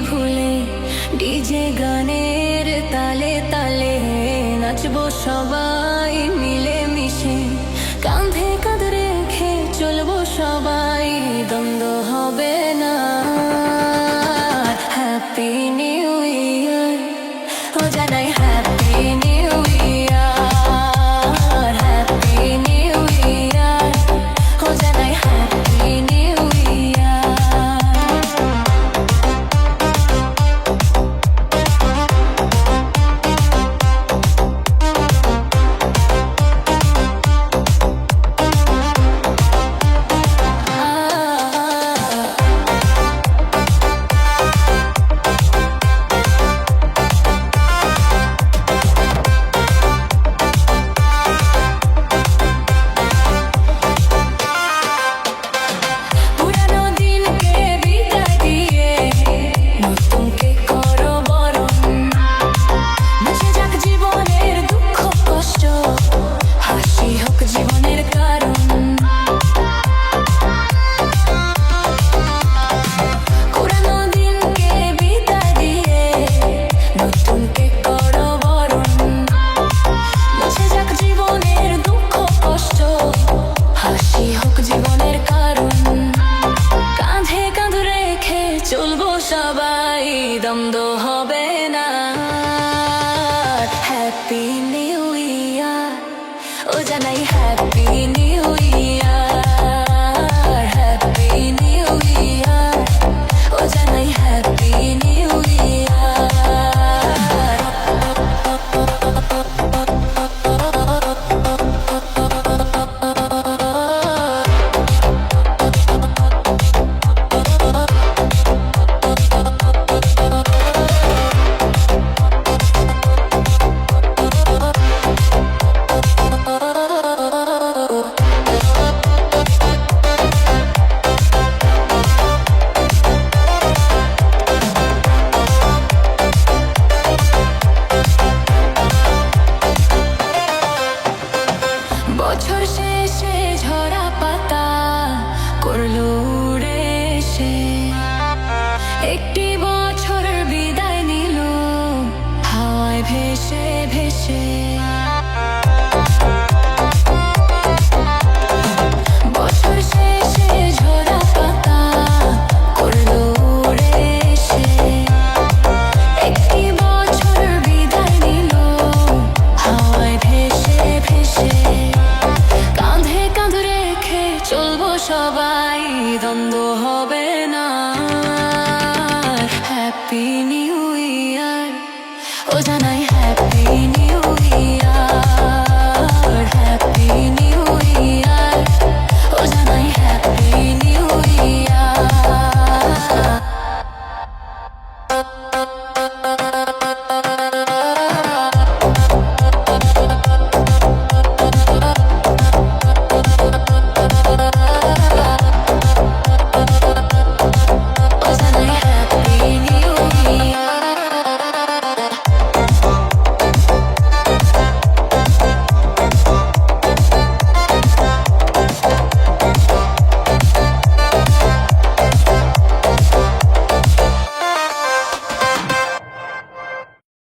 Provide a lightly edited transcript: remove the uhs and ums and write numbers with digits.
ভুলে ডিজে গানের তালে তালে নাচবো সবাই মিলে মিশে, কাঁধে কাঁধ রেখে চলবো সবাই, দ্বন্দ্ব হবে না। হ্যাপি নিউ ইয়ার, ও জানাই happy new year, happy new year, ও জানাই হ্যাপি নিউ ইয়ার। চলবো সবাই, দ্বন্দ্ব হবে না। হ্যাপি নিউ ইয়ার, ও জানাই happy new year, happy new year, ও জানাই হ্যাপি নিউ ইয়ার। বছর শেষ